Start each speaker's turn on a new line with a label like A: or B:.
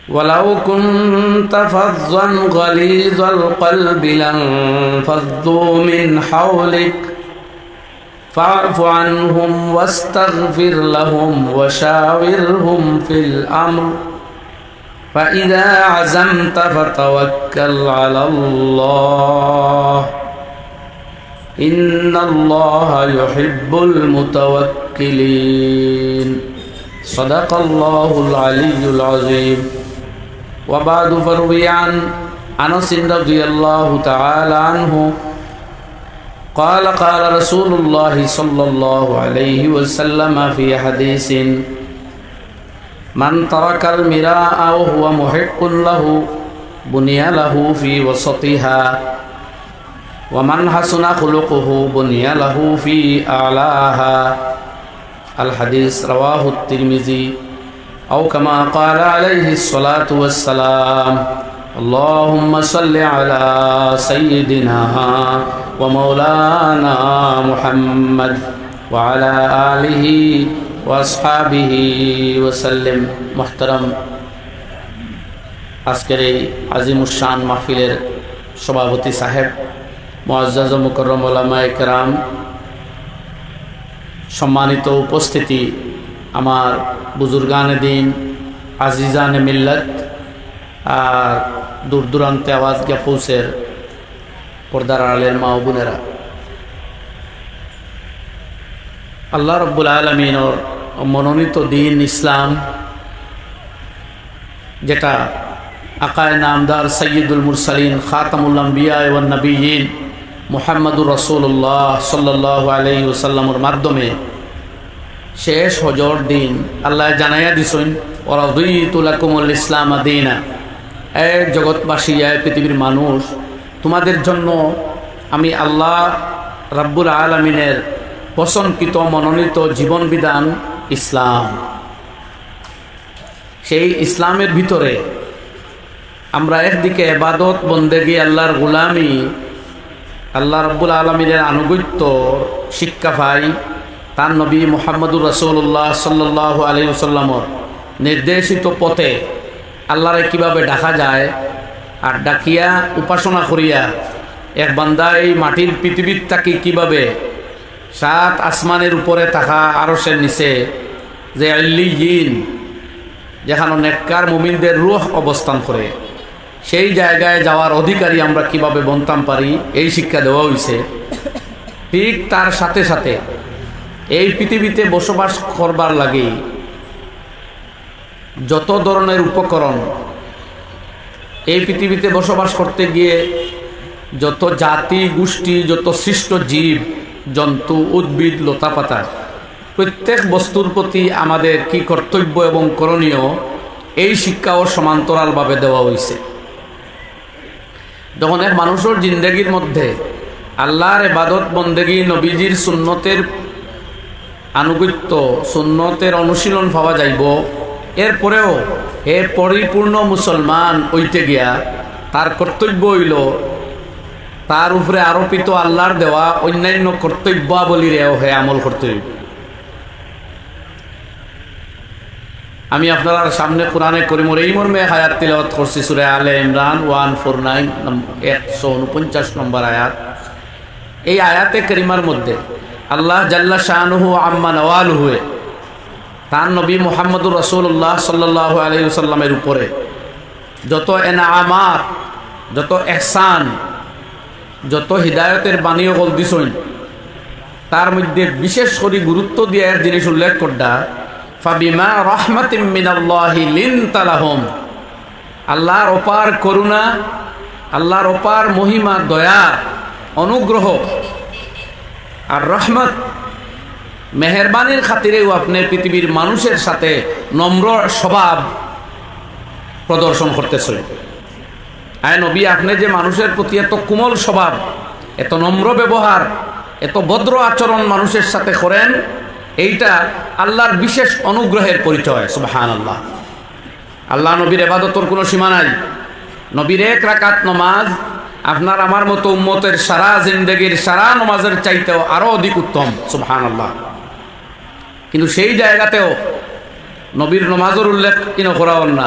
A: ولو كنت فظا غليظ القلب لانفضوا من حولك فاعف عنهم واستغفر لهم وشاورهم في الأمر فإذا عزمت فتوكل على الله إن الله يحب المتوكلين صدق الله العلي العظيم وبعد فروي عن أنس رضي الله تعالى عنه قال قال رسول الله صلى الله عليه وسلم في حديث من ترك المراء وهو محق له بني له في وسطها ومن حسن خلقه بني له في أعلاها الحديث رواه الترمذي أو كما قال عليه الصلاة والسلام اللهم صل على سيدنا ومولانا محمد وعلى آله وأصحابه وسلم محترم আজকের এই আজিমুশ শান মাহফিলের সভাপতি সাহেব মুআজ্জাজ ও মুকররম উলামায়ে কেরাম সম্মানিত উপস্থিতি আমার বুজুর্গানে দিন আজিজানে মিল্লত আর দূর দূরান্তে আওয়াজ গিয়া পৌঁছের পর্দার আড়ালের মা ও বোনেরা, আল্লাহ রব্বুল আলামিনের মনোনীত দিন ইসলাম, যেটা আকায়ে নামদার সৈয়দুল মুরসালিন খাতামুল আম্বিয়া ওয়ান নবিয়্যিন মুহাম্মদুর রাসূলুল্লাহ সাল্লাল্লাহু আলাইহি ওয়াসাল্লামের মাধ্যমে শেষ হজর দিন আল্লাহ জানাইয়া দিছেন ওয়ারাদিতু লাকুমুল ইসলাম দীনা, এক জগৎবাসী, এক পৃথিবীর মানুষ, তোমাদের জন্য আমি আল্লাহ রাব্বুল আলামিনের পছন্দকৃত মনোনীত জীবন বিধান ইসলাম। সেই ইসলামের ভিতরে আমরা একদিকে ইবাদত বন্দেগী, আল্লাহর গোলামি, আল্লাহ রাব্বুল আলামিনের আনুগত্য শিক্ষা পাই, তার নবী মুহাম্মদুর রাসূলুল্লাহ সাল্লাল্লাহু আলাইহি ওয়াসাল্লামের নির্দেশিত পথে আল্লাহরে কিভাবে ডাকা যায় আর ডাকিয়া উপাসনা করিয়া এক বান্দা এই মাটির পৃথিবীর তাকে কিভাবে সাত আসমানের উপরে থাকা আরশের নিচে যে আল্লিয়িন, যেখানে নেককার মুমিনদের রূহ অবস্থান করে, সেই জায়গায় যাওয়ার অধিকারী আমরা কিভাবে বনতাম পারি, এই শিক্ষা দেওয়া হয়েছে। ঠিক তার সাথে সাথে এই পৃথিবীতে বসবাস করবার লাগে যত ধরনের উপকরণ, এই পৃথিবীতে বসবাস করতে গিয়ে যত জাতি গোষ্ঠী, যত সৃষ্ট জীব জন্তু, উদ্ভিদ, লতাপাতা, প্রত্যেক বস্তুর প্রতি আমাদের কি কর্তব্য এবং করণীয়, এই শিক্ষাও সমান্তরালভাবে দেওয়া হয়েছে। যখন এক মানুষের জিন্দগির মধ্যে আল্লাহর ইবাদত বন্দেগী, নবীজির সুন্নতের আনুগত্য, সুন্নতের অনুশীলন পাওয়া যাইব, এরপরেও হে পরিপূর্ণ মুসলমান হইতে গিয়া তার কর্তব্য হইল তার উপরে আরোপিত আল্লাহর দেওয়া অন্যান্য কর্তব্যাবলীরেও হে আমল করতে হইব। আমি আপনার সামনে কোরআনে করিমের এই মর্মে আয়াত তিলাওয়াত করছি, সূরা আলে ইমরান 149 149 নম্বর আয়াত। এই আয়াতে করিমার মধ্যে আল্লাহ জাল্লা শানুহু আম্মা নওয়ালুহু তার নবী মুহাম্মদুর রাসূলুল্লাহ সাল্লাল্লাহু আলাইহি ওয়াসাল্লামের উপরে যত এনামাত, যত ইহসান, যত হিদায়তের বাণীও বল দিছেন, তার মধ্যে বিশেষ করে গুরুত্ব দিয়ে এক জিনিস উল্লেখ করডা, ফাবিমা রাহমাতিম মিনাল্লাহি লিনতা লাহুম, আল্লাহর অপার করুণা, আল্লাহর অপার মহিমা, দয়া, অনুগ্রহ আর রহমত, মেহেরবানির খাতিরেও আপনি পৃথিবীর মানুষের সাথে নম্র স্বভাব প্রদর্শন করতেছেন। আয় নবী, আপনি যে মানুষের প্রতি এত কোমল স্বভাব, এত নম্র ব্যবহার, এত ভদ্র আচরণ মানুষের সাথে করেন, এইটা আল্লাহর বিশেষ অনুগ্রহের পরিচয়। সুবহানাল্লাহ। আল্লাহ নবীর ইবাদতের কোনো সীমা নাই। নবীর এক রাকাত নামাজ আপনার আমার মতো উম্মতের সারা জিন্দেগির সারা নামাজের চাইতেও আরো অধিক উত্তম। সুবহানাল্লাহ। কিন্তু সেই জায়গাতেও নবীর নামাজের উল্লেখ কিনা করা হল না,